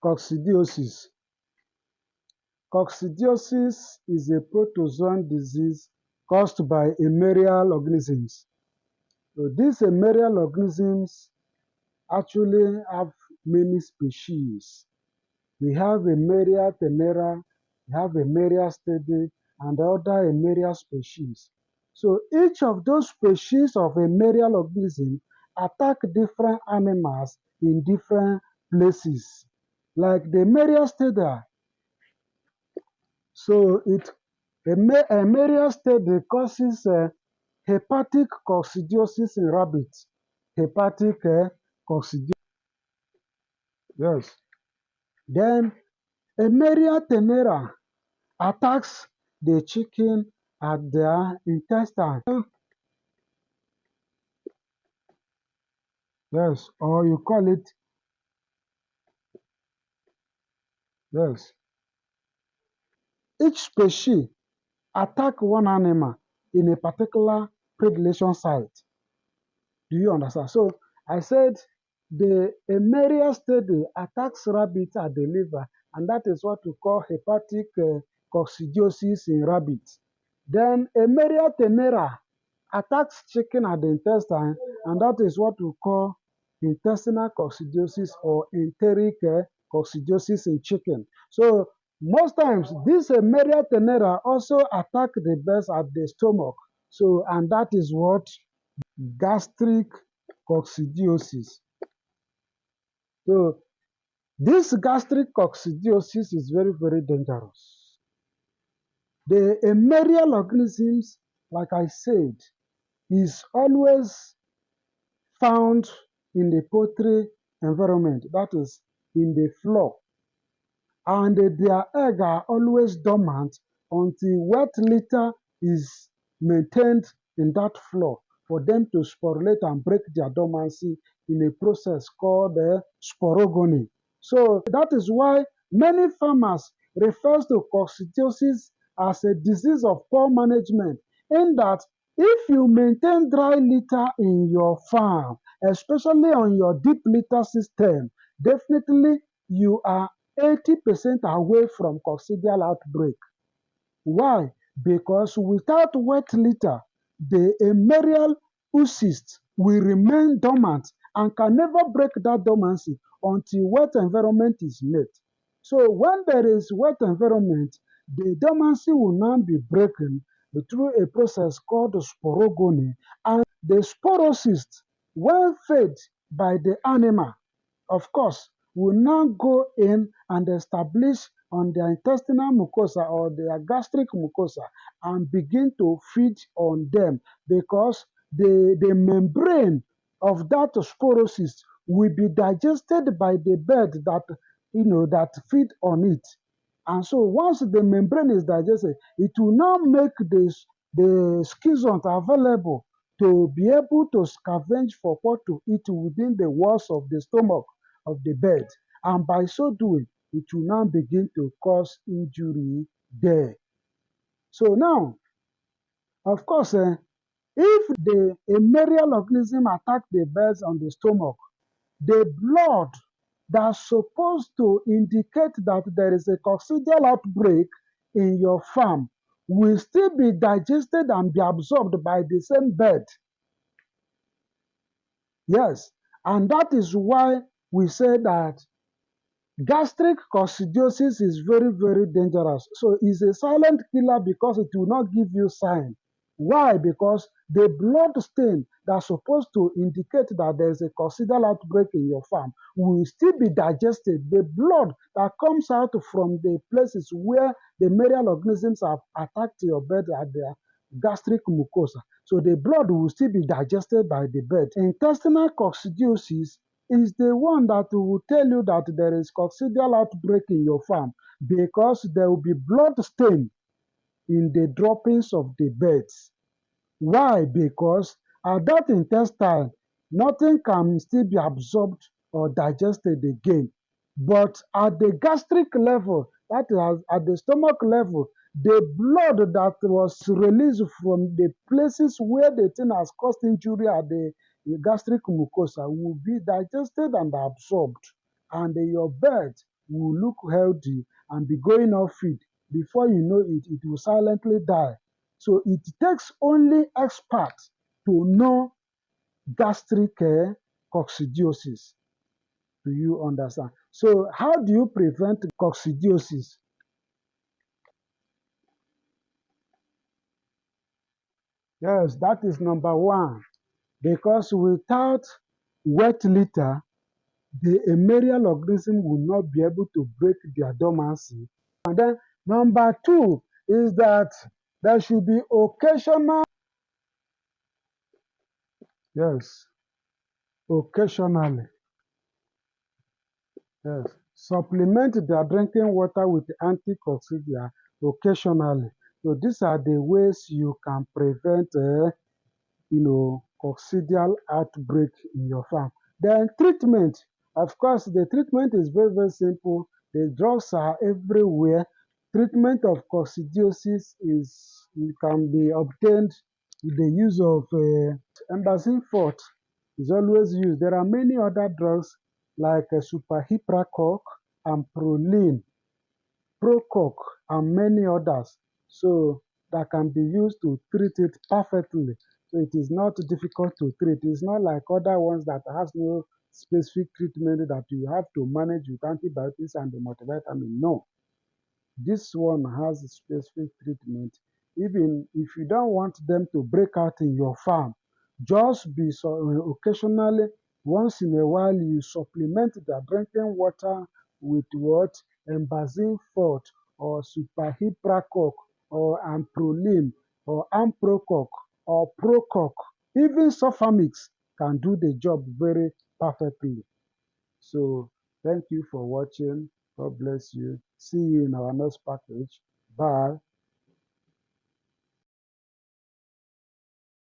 Coccidiosis. Coccidiosis is a protozoan disease caused by malarial organisms. So these malarial organisms actually have many species. We have Emeria tenera, we have Emeria stede, and other Emeria species. So each of those species of Emerial organism attack different animals in different places. Like the Emeria stede, so Emeria stede causes hepatic coccidiosis in rabbits. Hepatic coccidiosis, yes. Then Emeria tenera attacks the chicken at their intestine. Yes, or you call it, yes. Each species attack one animal in a particular predation site. Do you understand? So I said the Emeria stede attacks rabbits at the liver, and that is what we call hepatic coccidiosis in rabbits. Then Emeria tenera attacks chicken at the intestine, and that is what we call intestinal coccidiosis or enteric coccidiosis in chicken. So most times, this Emeria tenera also attack the birds at the stomach. So, and that is what gastric coccidiosis. So this gastric coccidiosis is very, very dangerous. The Emerial organisms, like I said, is always found in the poultry environment, that is, in the floor. And their eggs are always dormant until wet litter is maintained in that floor for them to sporulate and break their dormancy in a process called sporogony. So that is why many farmers refer to coccidiosis as a disease of poor management, in that if you maintain dry litter in your farm, especially on your deep litter system, definitely you are 80% away from coccidial outbreak. Why? Because without wet litter, the Emerial oocyst will remain dormant and can never break that dormancy until wet environment is met. So when there is wet environment, the dormancy will now be broken through a process called sporogony, and the sporocyst, when fed by the animal, of course, will now go in and establish on their intestinal mucosa or their gastric mucosa and begin to feed on them, because the membrane of that sporocyst will be digested by the bird that feed on it. And so once the membrane is digested, it will now make the schizoid available to be able to scavenge for what to eat within the walls of the stomach of the bird. And by so doing, it will now begin to cause injury there. So now, of course, if the Emerial organism attack the birds on the stomach, the blood that's supposed to indicate that there is a coccidial outbreak in your farm will still be digested and be absorbed by the same bird. Yes, and that is why we say that gastric coccidiosis is very, very dangerous. So it's a silent killer because it will not give you sign. Why? Because the blood stain that's supposed to indicate that there's a coccidial outbreak in your farm will still be digested. The blood that comes out from the places where the malarial organisms have attacked your bird at their gastric mucosa. So the blood will still be digested by the bird. Intestinal coccidiosis is the one that will tell you that there is coccidial outbreak in your farm, because there will be blood stain in the droppings of the birds. Why? Because at that intestine, nothing can still be absorbed or digested again. But at the gastric level, that is at the stomach level, the blood that was released from the places where the thing has caused injury at the gastric mucosa will be digested and absorbed, and your bird will look healthy and be going off feed. Before you know it, it will silently die. So it takes only experts to know gastric coccidiosis. Do you understand? So how do you prevent coccidiosis? Yes, that is number one. Because without wet litter, the malarial organism will not be able to break their dormancy. And then number two is that there should be occasional, yes, occasionally, yes, supplement their drinking water with anticoccidia occasionally. So these are the ways you can prevent coccidial outbreak in your farm. Then treatment, of course, the treatment is very, very simple. The drugs are everywhere. Treatment of coccidiosis can be obtained with the use of embazine fort is always used. There are many other drugs like superhipracoc and proline, Prococ, and many others. So that can be used to treat it perfectly. So it is not difficult to treat. It's not like other ones that has no specific treatment that you have to manage with antibiotics and the multivitamin. No. This one has a specific treatment. Even if you don't want them to break out in your farm, just be so occasionally, once in a while, you supplement their drinking water with what? Embazine fort or superhipracoc or amprolin or amprococ or prococ. Even sulfamix can do the job very perfectly. So thank you for watching. God bless you. See you in our next package. Bye.